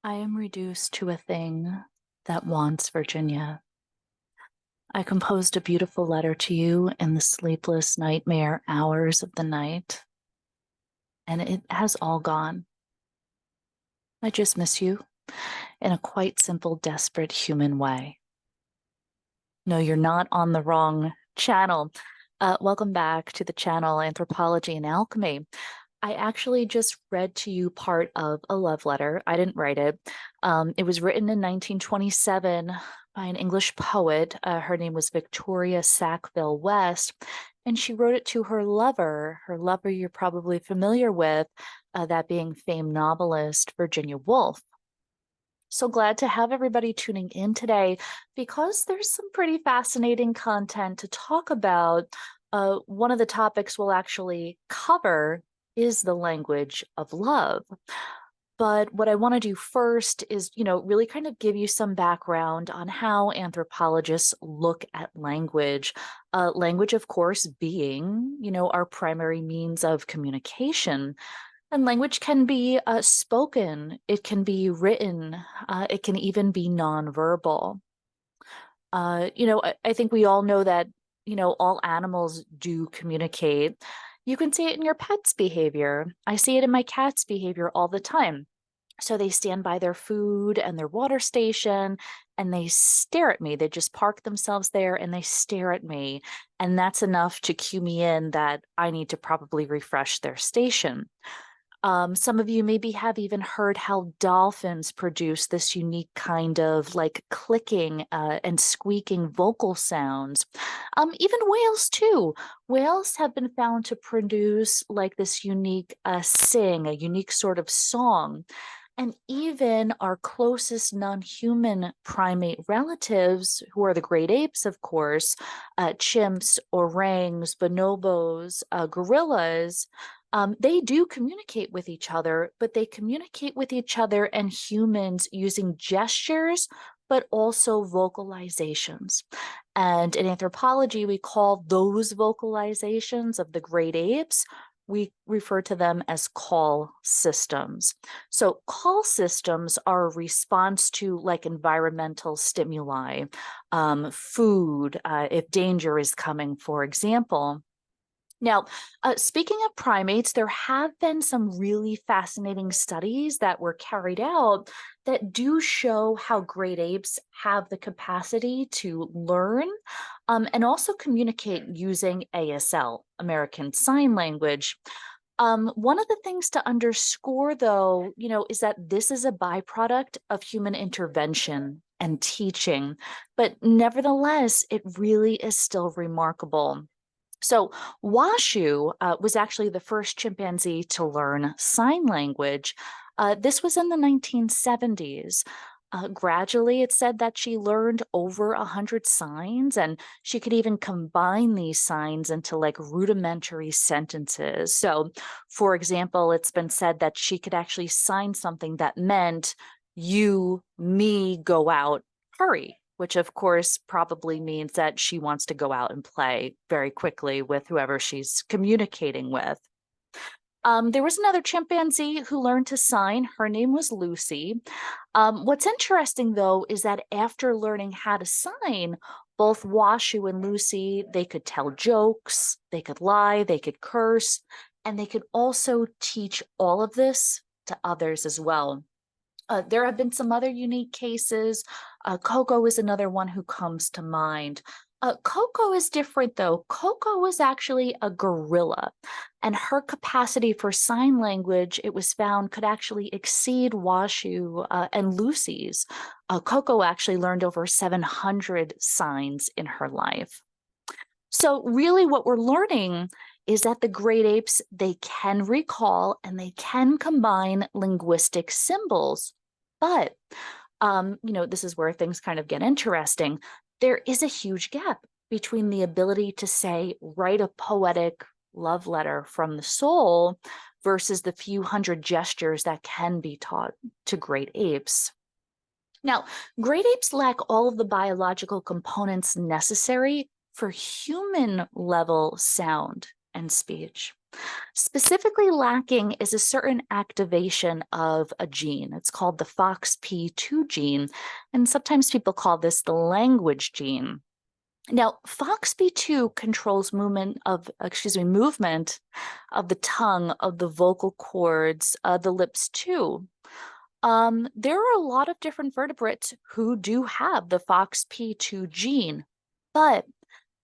I am reduced to a thing that wants Virginia. I composed a beautiful letter to you in the sleepless nightmare hours of the night, and it has all gone. I just miss you in a quite simple, desperate human way. No, you're not on the wrong channel. Welcome back to the channel Anthropology and Alchemy. I actually just read to you part of a love letter. I didn't write it. It was written in 1927 by an English poet. Her name was Victoria Sackville West, and she wrote it to her lover. Her lover you're probably familiar with, that being famed novelist Virginia Woolf. So glad to have everybody tuning in today because there's some pretty fascinating content to talk about. One of the topics we'll actually cover is the language of love. But what I want to do first is, really kind of give you some background on how anthropologists look at language. Language, of course, being, our primary means of communication. And language can be spoken, it can be written, it can even be nonverbal. I think we all know that, all animals do communicate. You can see it in your pet's behavior. I see it in my cat's behavior all the time. So they stand by their food and their water station and they stare at me. They just park themselves there and they stare at me. And that's enough to cue me in that I need to probably refresh their station. Some of you maybe have even heard how dolphins produce this unique kind of like clicking and squeaking vocal sounds. Even whales too. Whales have been found to produce like this unique sing, a unique sort of song. And even our closest non-human primate relatives, who are the great apes, of course, chimps, orangs, bonobos, gorillas, they do communicate with each other, but they communicate with each other and humans using gestures, but also vocalizations. And in anthropology, we call those vocalizations of the great apes, we refer to them as call systems. So call systems are a response to like environmental stimuli, food, if danger is coming, for example. Now, speaking of primates, there have been some really fascinating studies that were carried out that do show how great apes have the capacity to learn and also communicate using ASL, American Sign Language. One of the things to underscore, though, is that this is a byproduct of human intervention and teaching, but nevertheless, it really is still remarkable. So Washu was actually the first chimpanzee to learn sign language. This was in the 1970s. Gradually, it said that she learned over 100 signs, and she could even combine these signs into like rudimentary sentences. So, for example, it's been said that she could actually sign something that meant you, me, go out, hurry, which of course probably means that she wants to go out and play very quickly with whoever she's communicating with. There was another chimpanzee who learned to sign. Her name was Lucy. What's interesting, though, is that after learning how to sign, both Washu and Lucy, they could tell jokes, they could lie, they could curse, and they could also teach all of this to others as well. There have been some other unique cases. Coco is another one who comes to mind. Coco is different, though. Coco was actually a gorilla, and her capacity for sign language, it was found, could actually exceed Washu and Lucy's. Coco actually learned over 700 signs in her life. So really what we're learning is that the great apes, they can recall and they can combine linguistic symbols. But, this is where things kind of get interesting. There is a huge gap between the ability to say, write a poetic love letter from the soul versus the few hundred gestures that can be taught to great apes. Now, great apes lack all of the biological components necessary for human level sound and speech. Specifically lacking is a certain activation of a gene. It's called the FOXP2 gene, and sometimes people call this the language gene. Now, FOXP2 controls movement of the tongue, of the vocal cords, the lips too. There are a lot of different vertebrates who do have the FOXP2 gene, but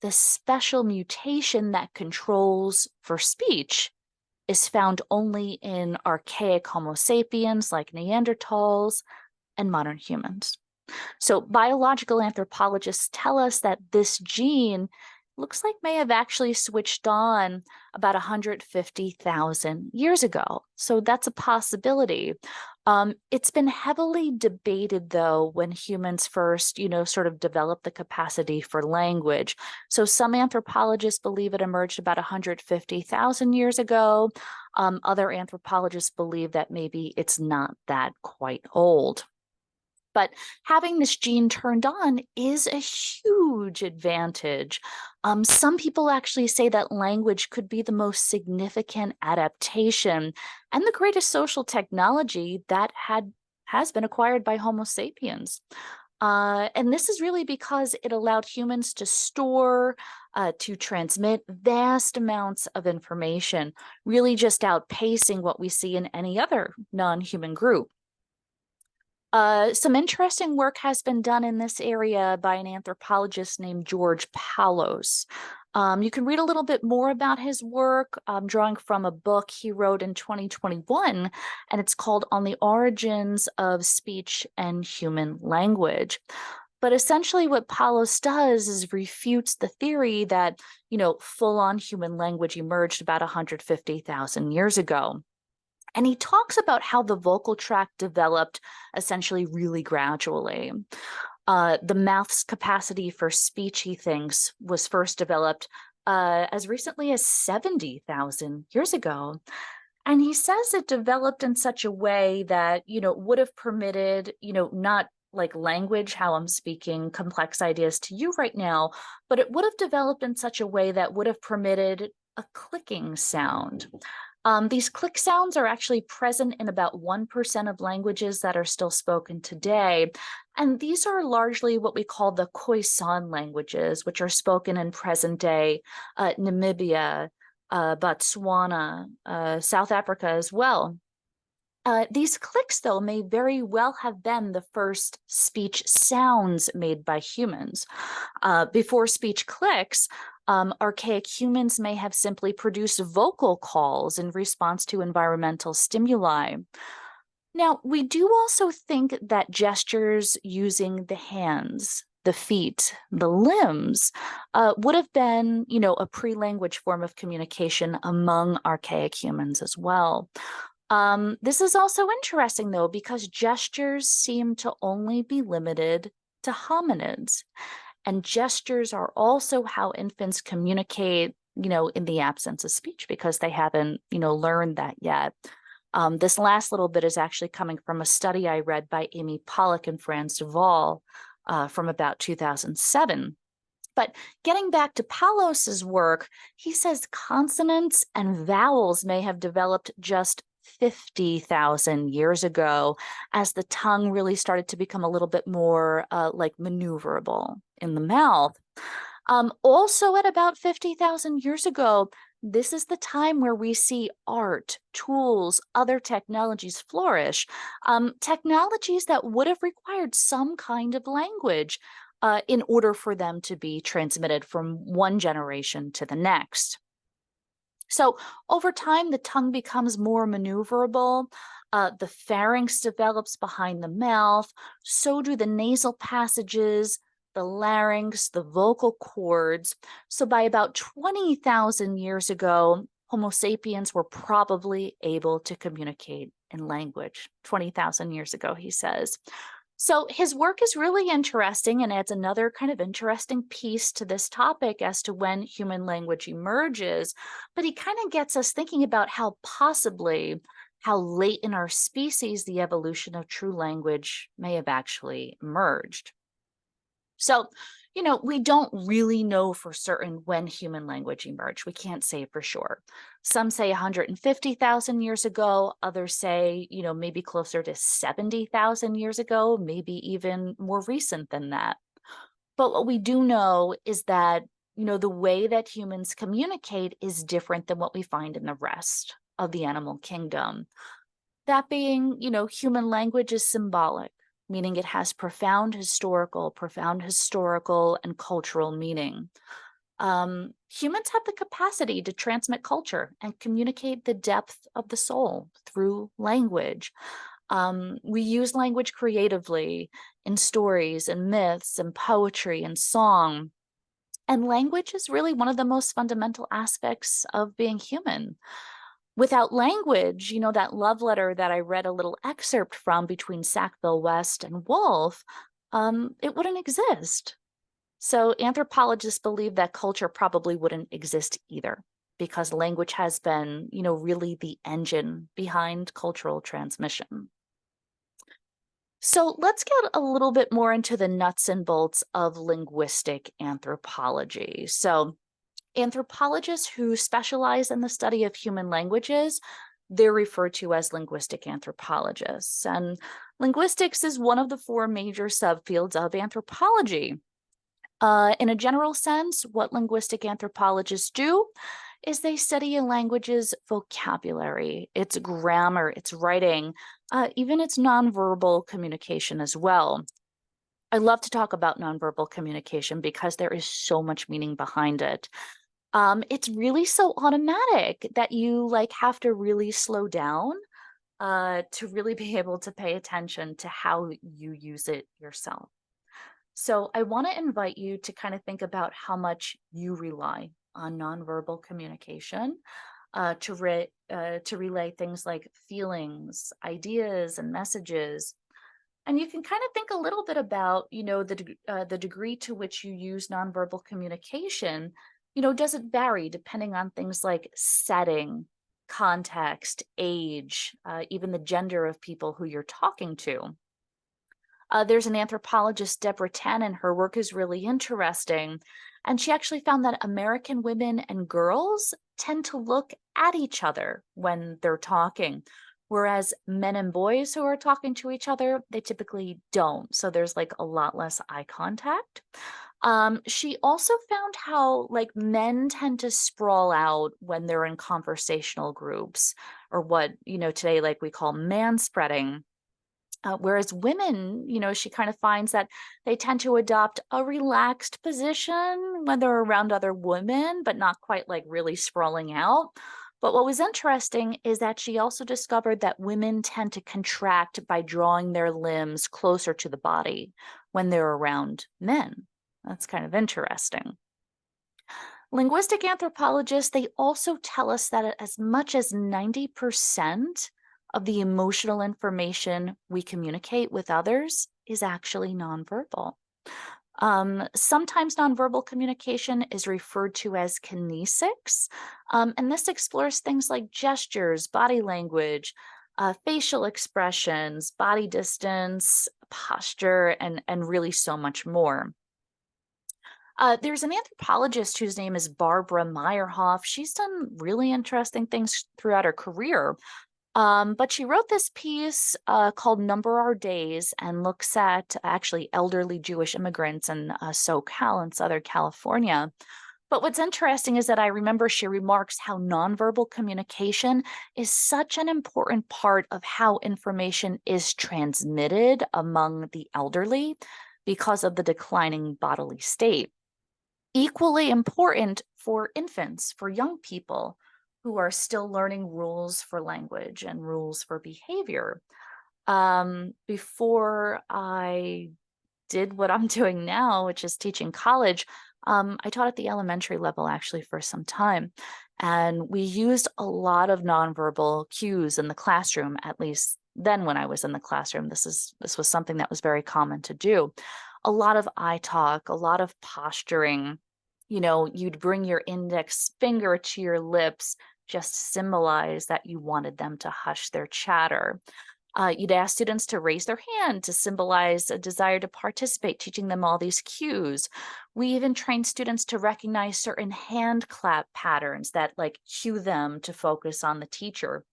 the special mutation that controls for speech is found only in archaic Homo sapiens like Neanderthals and modern humans. So biological anthropologists tell us that this gene looks like may have actually switched on about 150,000 years ago. So that's a possibility. It's been heavily debated, though, when humans first, sort of developed the capacity for language. So some anthropologists believe it emerged about 150,000 years ago. Other anthropologists believe that maybe it's not that quite old. But having this gene turned on is a huge advantage. Some people actually say that language could be the most significant adaptation and the greatest social technology that has been acquired by Homo sapiens. And this is really because it allowed humans to store, to transmit vast amounts of information, really just outpacing what we see in any other non-human group. Some interesting work has been done in this area by an anthropologist named George Palos. You can read a little bit more about his work, drawing from a book he wrote in 2021, and it's called On the Origins of Speech and Human Language. But essentially what Palos does is refutes the theory that, full-on human language emerged about 150,000 years ago. And he talks about how the vocal tract developed essentially really gradually. The mouth's capacity for speech, he thinks, was first developed as recently as 70,000 years ago. And he says it developed in such a way that, would have permitted, not like language, how I'm speaking complex ideas to you right now, but it would have developed in such a way that would have permitted a clicking sound. These click sounds are actually present in about 1% of languages that are still spoken today. And these are largely what we call the Khoisan languages, which are spoken in present day Namibia, Botswana, South Africa as well. These clicks, though, may very well have been the first speech sounds made by humans. Before speech clicks, archaic humans may have simply produced vocal calls in response to environmental stimuli. Now, we do also think that gestures using the hands, the feet, the limbs would have been, a pre-language form of communication among archaic humans as well. This is also interesting, though, because gestures seem to only be limited to hominids. And gestures are also how infants communicate, in the absence of speech because they haven't, learned that yet. This last little bit is actually coming from a study I read by Amy Pollock and Franz Duval from about 2007. But getting back to Palos's work, he says consonants and vowels may have developed just 50,000 years ago as the tongue really started to become a little bit more like maneuverable in the mouth. Also at about 50,000 years ago, this is the time where we see art, tools, other technologies flourish, technologies that would have required some kind of language in order for them to be transmitted from one generation to the next. So over time, the tongue becomes more maneuverable. The pharynx develops behind the mouth. So do the nasal passages, the larynx, the vocal cords. So by about 20,000 years ago, Homo sapiens were probably able to communicate in language. 20,000 years ago, he says. So his work is really interesting and adds another kind of interesting piece to this topic as to when human language emerges. But he kind of gets us thinking about how late in our species the evolution of true language may have actually emerged. So, we don't really know for certain when human language emerged. We can't say for sure. Some say 150,000 years ago, others say, maybe closer to 70,000 years ago, maybe even more recent than that. But what we do know is that, the way that humans communicate is different than what we find in the rest of the animal kingdom. That being, human language is symbolic, meaning it has profound historical and cultural meaning. Humans have the capacity to transmit culture and communicate the depth of the soul through language. We use language creatively in stories and myths and poetry and song. And language is really one of the most fundamental aspects of being human. Without language, that love letter that I read a little excerpt from between Sackville West and Woolf, it wouldn't exist. So anthropologists believe that culture probably wouldn't exist either because language has been, really the engine behind cultural transmission. So let's get a little bit more into the nuts and bolts of linguistic anthropology. So anthropologists who specialize in the study of human languages, they're referred to as linguistic anthropologists. And linguistics is one of the four major subfields of anthropology. In a general sense, what linguistic anthropologists do is they study a language's vocabulary, its grammar, its writing, even its nonverbal communication as well. I love to talk about nonverbal communication because there is so much meaning behind it. It's really so automatic that you have to really slow down to really be able to pay attention to how you use it yourself. So I want to invite you to kind of think about how much you rely on nonverbal communication to relay things like feelings, ideas, and messages. And you can kind of think a little bit about, the degree to which you use nonverbal communication. Does it vary depending on things like setting, context, age, even the gender of people who you're talking to? There's an anthropologist, Deborah Tannen. Her work is really interesting. And she actually found that American women and girls tend to look at each other when they're talking, whereas men and boys who are talking to each other, they typically don't. So there's a lot less eye contact. She also found how men tend to sprawl out when they're in conversational groups, or what, today we call manspreading. Whereas women, she kind of finds that they tend to adopt a relaxed position when they're around other women, but not quite really sprawling out. But what was interesting is that she also discovered that women tend to contract by drawing their limbs closer to the body when they're around men. That's kind of interesting. Linguistic anthropologists, they also tell us that as much as 90% of the emotional information we communicate with others is actually nonverbal. Sometimes nonverbal communication is referred to as kinesics, and this explores things like gestures, body language, facial expressions, body distance, posture, and really so much more. There's an anthropologist whose name is Barbara Meyerhoff. She's done really interesting things throughout her career. But she wrote this piece called Number Our Days and looks at actually elderly Jewish immigrants in SoCal in Southern California. But what's interesting is that I remember she remarks how nonverbal communication is such an important part of how information is transmitted among the elderly because of the declining bodily state. Equally important for infants, for young people who are still learning rules for language and rules for behavior. Before I did what I'm doing now, which is teaching college, I taught at the elementary level actually for some time. And we used a lot of nonverbal cues in the classroom, at least then when I was in the classroom. This was something that was very common to do. A lot of eye talk, a lot of posturing. You'd bring your index finger to your lips just to symbolize that you wanted them to hush their chatter. You'd ask students to raise their hand to symbolize a desire to participate, teaching them all these cues. We even train students to recognize certain hand clap patterns that like cue them to focus on the teacher.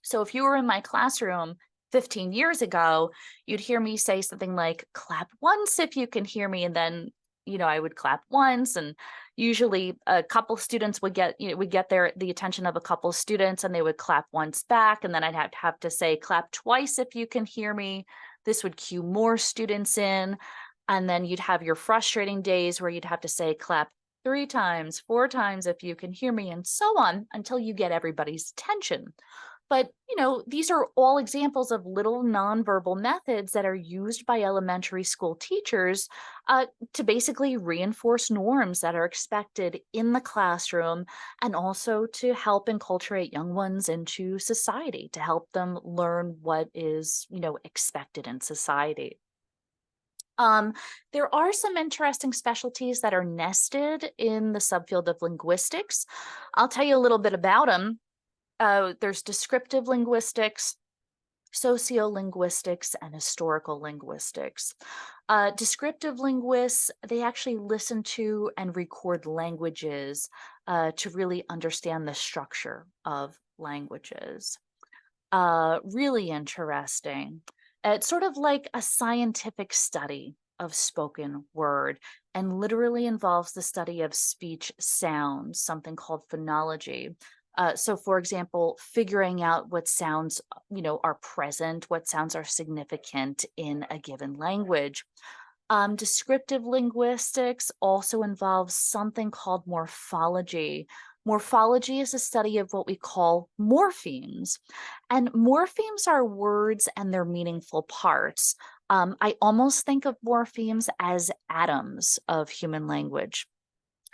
So if you were in my classroom 15 years ago, you'd hear me say something like, clap once if you can hear me. And then, I would clap once. And usually a couple students would get, would get the attention of a couple students and they would clap once back. And then I'd have to say, clap twice if you can hear me. This would cue more students in. And then you'd have your frustrating days where you'd have to say, clap 3 times, 4 times if you can hear me, and so on until you get everybody's attention. But, these are all examples of little nonverbal methods that are used by elementary school teachers to basically reinforce norms that are expected in the classroom and also to help enculturate young ones into society, to help them learn what is, expected in society. There are some interesting specialties that are nested in the subfield of linguistics. I'll tell you a little bit about them. There's descriptive linguistics, sociolinguistics, and historical linguistics. Descriptive linguists, they actually listen to and record languages to really understand the structure of languages. Really interesting. It's sort of like a scientific study of spoken word and literally involves the study of speech sounds, something called phonology. So, for example, figuring out what sounds, are present, what sounds are significant in a given language. Descriptive linguistics also involves something called morphology. Morphology is a study of what we call morphemes. And morphemes are words and their meaningful parts. I almost think of morphemes as atoms of human language.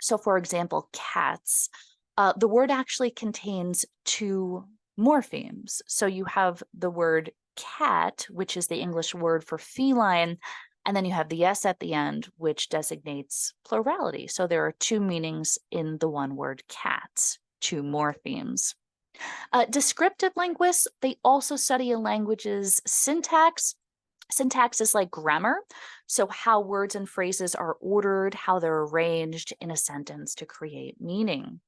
So, for example, cats. The word actually contains 2 morphemes. So you have the word cat, which is the English word for feline, and then you have the S at the end, which designates plurality. So there are 2 meanings in the one word cat, 2 morphemes. Descriptive linguists, they also study a language's syntax. Syntax is like grammar, so how words and phrases are ordered, how they're arranged in a sentence to create meaning.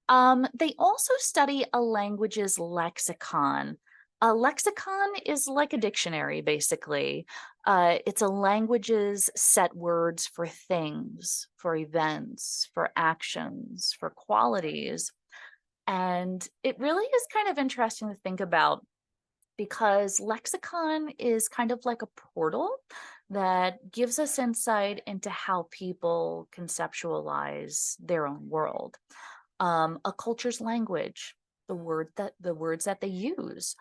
They also study a language's lexicon. A lexicon is like a dictionary, basically. It's a language's set words for things, for events, for actions, for qualities. And it really is kind of interesting to think about because lexicon is kind of like a portal that gives us insight into how people conceptualize their own world. A culture's language, the words that they use,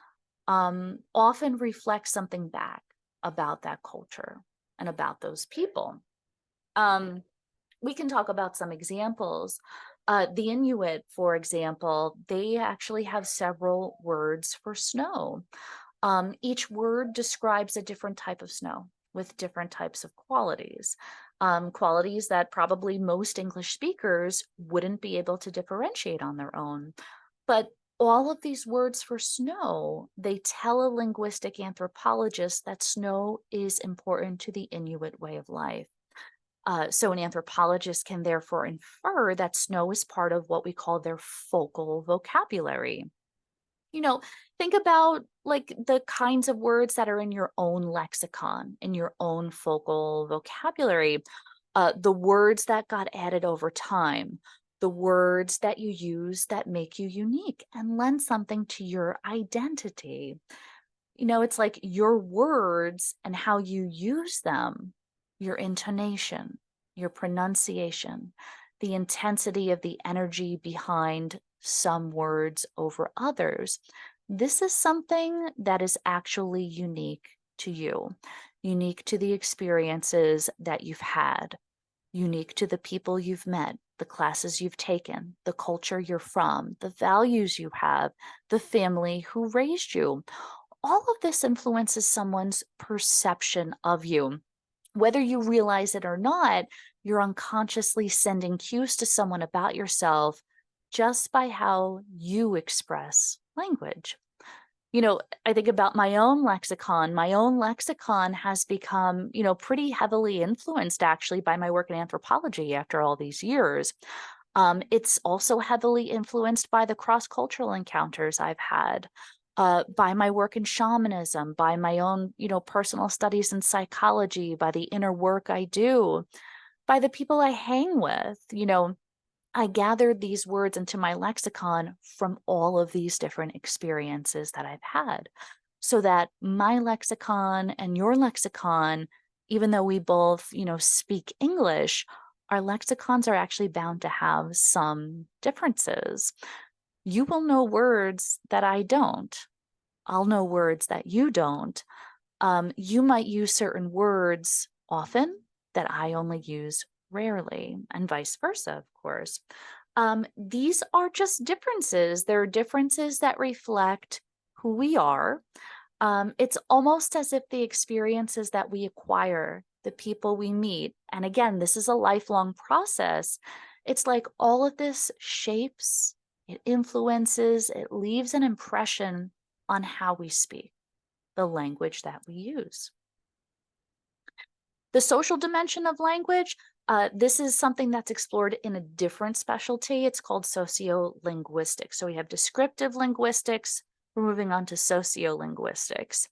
often reflect something back about that culture and about those people. We can talk about some examples. The Inuit, for example, they actually have several words for snow. Each word describes a different type of snow with different types of qualities, qualities that probably most English speakers wouldn't be able to differentiate on their own. But all of these words for snow, they tell a linguistic anthropologist that snow is important to the Inuit way of life. So an anthropologist can therefore infer that snow is part of what we call their focal vocabulary. Think about like the kinds of words that are in your own lexicon, in your own focal vocabulary, the words that got added over time, the words that you use that make you unique and lend something to your identity. It's like your words and how you use them, your intonation, your pronunciation, the intensity of the energy behind some words over others. This is something that is actually unique to you, unique to the experiences that you've had, unique to the people you've met, the classes you've taken, the culture you're from, the values you have, the family who raised you. All of this influences someone's perception of you. Whether you realize it or not, you're unconsciously sending cues to someone about yourself just by how you express language. I think about my own lexicon. My own lexicon has become, pretty heavily influenced actually by my work in anthropology after all these years. It's also heavily influenced by the cross-cultural encounters I've had, by my work in shamanism, by my own, personal studies in psychology, by the inner work I do, by the people I hang with. I gathered these words into my lexicon from all of these different experiences that I've had, so that my lexicon and your lexicon, even though we both, speak English, our lexicons are actually bound to have some differences. You will know words that I don't. I'll know words that you don't. You might use certain words often that I only use rarely, and vice versa, of course. These are just differences. They're differences that reflect who we are. It's almost as if the experiences that we acquire, the people we meet, and again, this is a lifelong process. It's like all of this shapes, it influences, it leaves an impression on how we speak, the language that we use. The social dimension of language, this is something that's explored in a different specialty. It's called sociolinguistics. So we have descriptive linguistics. We're moving on to sociolinguistics.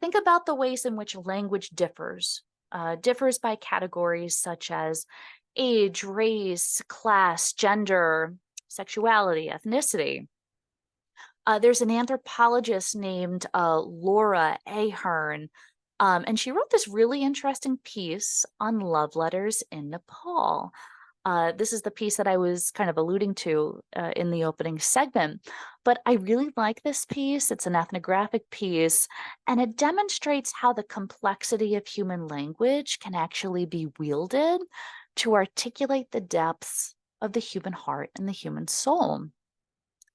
Think about the ways in which language differs by categories such as age, race, class, gender, sexuality, ethnicity. There's an anthropologist named Laura Ahern, and she wrote this really interesting piece on love letters in Nepal. This is the piece that I was kind of alluding to in the opening segment, but I really like this piece. It's an ethnographic piece, and it demonstrates how the complexity of human language can actually be wielded to articulate the depths of the human heart and the human soul.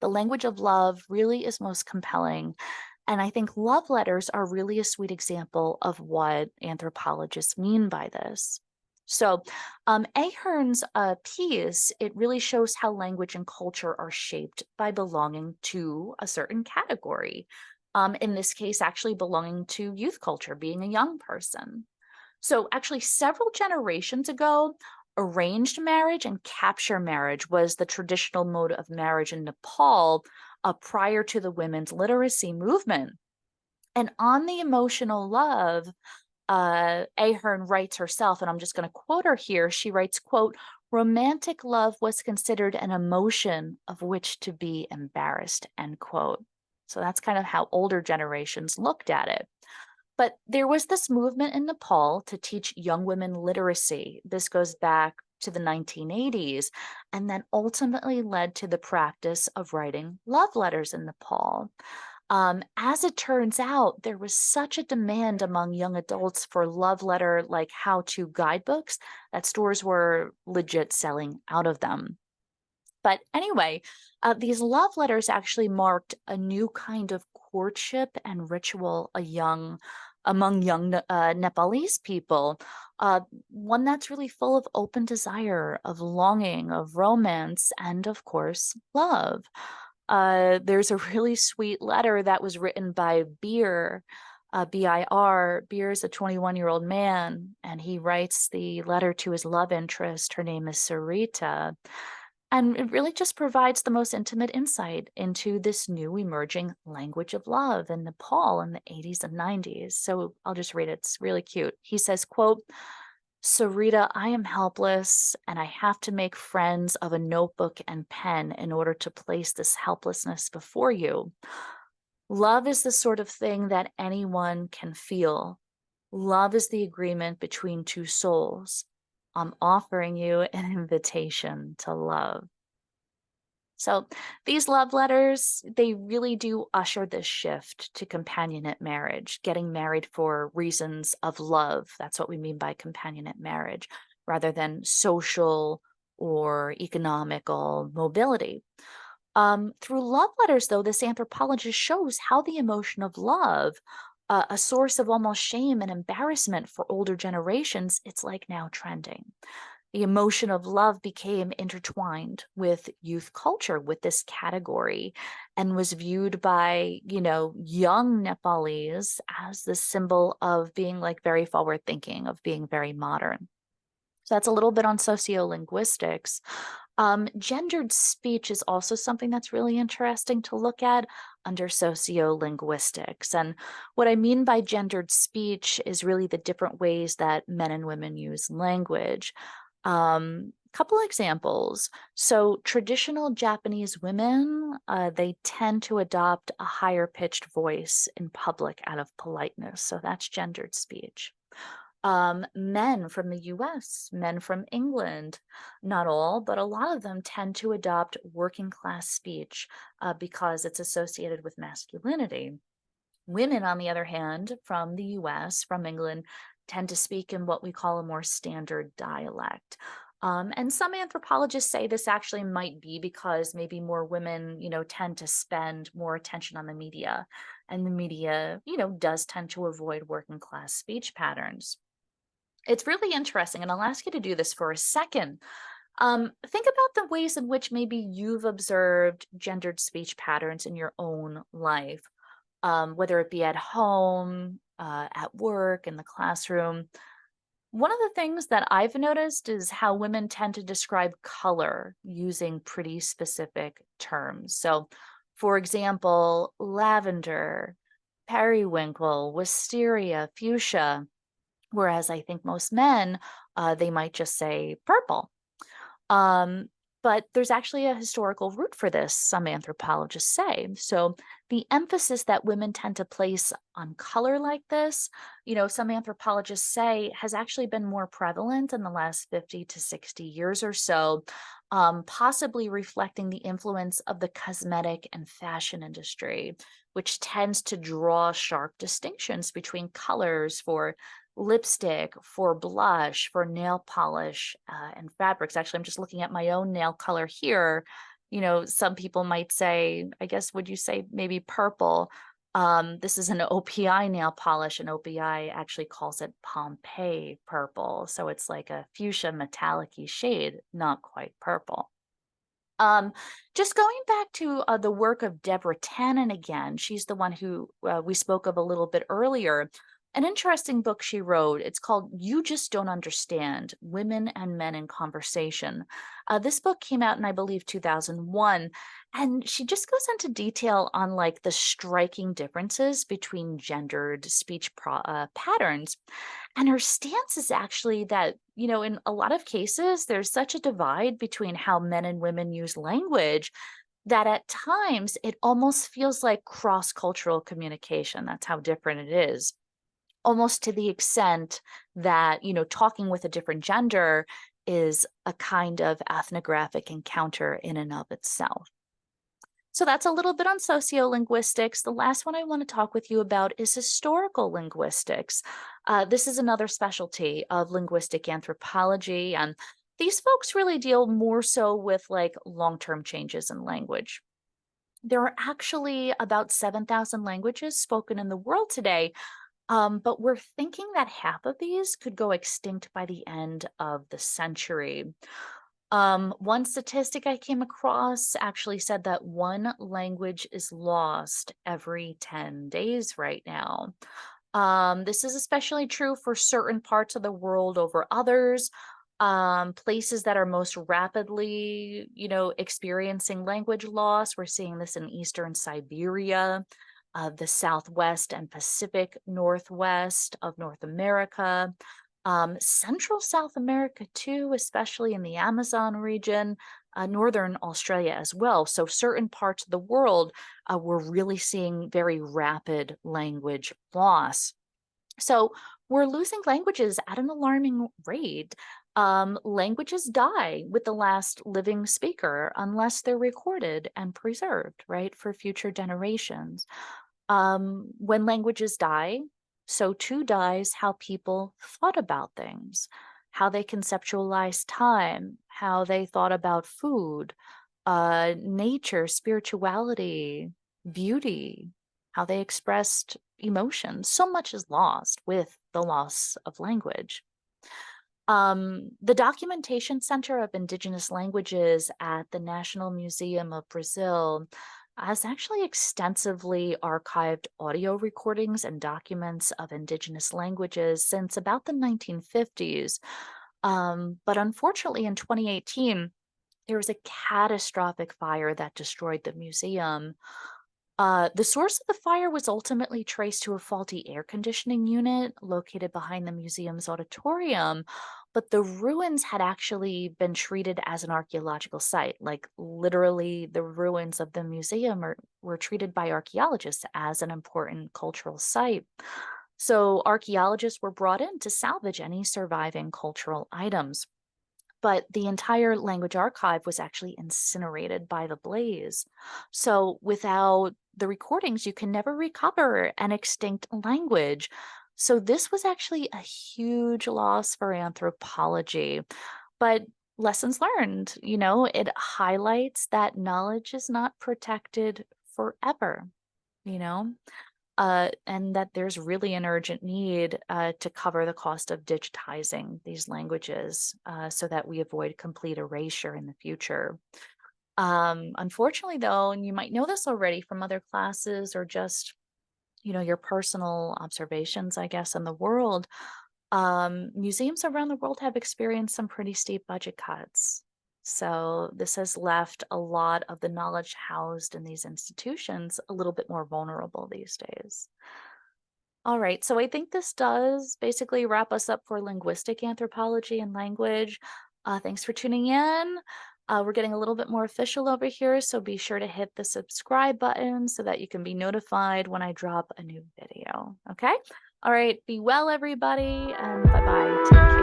The language of love really is most compelling. And I think love letters are really a sweet example of what anthropologists mean by this. So Ahern's piece, it really shows how language and culture are shaped by belonging to a certain category. In this case, actually belonging to youth culture, being a young person. So actually several generations ago, arranged marriage and capture marriage was the traditional mode of marriage in Nepal prior to the women's literacy movement. And on the emotional love, Ahern writes herself, and I'm just going to quote her here. She writes, quote, "Romantic love was considered an emotion of which to be embarrassed," end quote. So that's kind of how older generations looked at it. But there was this movement in Nepal to teach young women literacy. This goes back to the 1980s, and then ultimately led to the practice of writing love letters in Nepal. As it turns out, there was such a demand among young adults for love letter, like how-to guidebooks, that stores were legit selling out of them. But anyway, these love letters actually marked a new kind of courtship and ritual among young Nepalese people, one that's really full of open desire, of longing, of romance, and of course, love. There's a really sweet letter that was written by Bir, Bir. Bir is a 21-year-old man, and he writes the letter to his love interest. Her name is Sarita. And it really just provides the most intimate insight into this new emerging language of love in Nepal in the 80s and 90s. So I'll just read it. It's really cute. He says, quote, "Sarita, I am helpless, and I have to make friends of a notebook and pen in order to place this helplessness before you. Love is the sort of thing that anyone can feel. Love is the agreement between two souls. I'm offering you an invitation to love." So these love letters, they really do usher this shift to companionate marriage, getting married for reasons of love. That's what we mean by companionate marriage, rather than social or economical mobility. Through love letters, though, this anthropologist shows how the emotion of love, a source of almost shame and embarrassment for older generations, it's like now trending. The emotion of love became intertwined with youth culture, with this category, and was viewed by, young Nepalis as the symbol of being like very forward thinking, of being very modern. So that's a little bit on sociolinguistics. Gendered speech is also something that's really interesting to look at under sociolinguistics. And what I mean by gendered speech is really the different ways that men and women use language. Couple examples. So traditional Japanese women, they tend to adopt a higher pitched voice in public out of politeness. So that's gendered speech. Men from the US, men from England, not all, but a lot of them tend to adopt working class speech because it's associated with masculinity. Women, on the other hand, from the US, from England, tend to speak in what we call a more standard dialect. And some anthropologists say this actually might be because maybe more women, tend to spend more attention on the media. And the media, does tend to avoid working class speech patterns. It's really interesting, and I'll ask you to do this for a second. Think about the ways in which maybe you've observed gendered speech patterns in your own life, whether it be at home, at work, in the classroom. One of the things that I've noticed is how women tend to describe color using pretty specific terms. So, for example, lavender, periwinkle, wisteria, fuchsia. Whereas I think most men, they might just say purple. Um, but there's actually a historical root for this, some anthropologists say. So the emphasis that women tend to place on color like this, some anthropologists say has actually been more prevalent in the last 50 to 60 years or so, possibly reflecting the influence of the cosmetic and fashion industry, which tends to draw sharp distinctions between colors for lipstick, for blush, for nail polish, and fabrics. Actually, I'm just looking at my own nail color here. Some people might say, I guess, would you say maybe purple? This is an OPI nail polish, and OPI actually calls it Pompeii purple. So it's like a fuchsia metallic-y shade, not quite purple. Um, just going back to the work of Deborah Tannen again, she's the one who we spoke of a little bit earlier. An interesting book she wrote. It's called You Just Don't Understand Women and Men in Conversation. This book came out in, I believe, 2001. And she just goes into detail on like the striking differences between gendered speech patterns. And her stance is actually that, in a lot of cases, there's such a divide between how men and women use language that at times it almost feels like cross cultural communication. That's how different it is. Almost to the extent that, talking with a different gender is a kind of ethnographic encounter in and of itself. So that's a little bit on sociolinguistics. The last one I want to talk with you about is historical linguistics. This is another specialty of linguistic anthropology, and these folks really deal more so with like long-term changes in language. There are actually about 7,000 languages spoken in the world today, but we're thinking that half of these could go extinct by the end of the century. One statistic I came across actually said that one language is lost every 10 days right now. This is especially true for certain parts of the world over others. Places that are most rapidly, experiencing language loss. We're seeing this in Eastern Siberia, the Southwest and Pacific Northwest of North America. Central South America too, especially in the Amazon region, Northern Australia as well. So certain parts of the world, we're really seeing very rapid language loss. So we're losing languages at an alarming rate. Languages die with the last living speaker unless they're recorded and preserved, right, for future generations. When languages die, so too dies how people thought about things, how they conceptualized time, how they thought about food, nature, spirituality, beauty, how they expressed emotions. So much is lost with the loss of language. The Documentation Center of Indigenous Languages at the National Museum of Brazil has actually extensively archived audio recordings and documents of Indigenous languages since about the 1950s. But unfortunately, in 2018, there was a catastrophic fire that destroyed the museum. The source of the fire was ultimately traced to a faulty air conditioning unit located behind the museum's auditorium, but the ruins had actually been treated as an archaeological site. Like, literally, the ruins of the museum were treated by archaeologists as an important cultural site. So, archaeologists were brought in to salvage any surviving cultural items, but the entire language archive was actually incinerated by the blaze. So without the recordings, you can never recover an extinct language. So this was actually a huge loss for anthropology. But lessons learned, it highlights that knowledge is not protected forever, you know? And that there's really an urgent need to cover the cost of digitizing these languages so that we avoid complete erasure in the future. Unfortunately, though, and you might know this already from other classes or just your personal observations, I guess, in the world, museums around the world have experienced some pretty steep budget cuts. So this has left a lot of the knowledge housed in these institutions a little bit more vulnerable these days. All right, so I think this does basically wrap us up for linguistic anthropology and language. Thanks for tuning in. We're getting a little bit more official over here, so be sure to hit the subscribe button so that you can be notified when I drop a new video. Okay? All right, be well, everybody, and bye bye. Take care.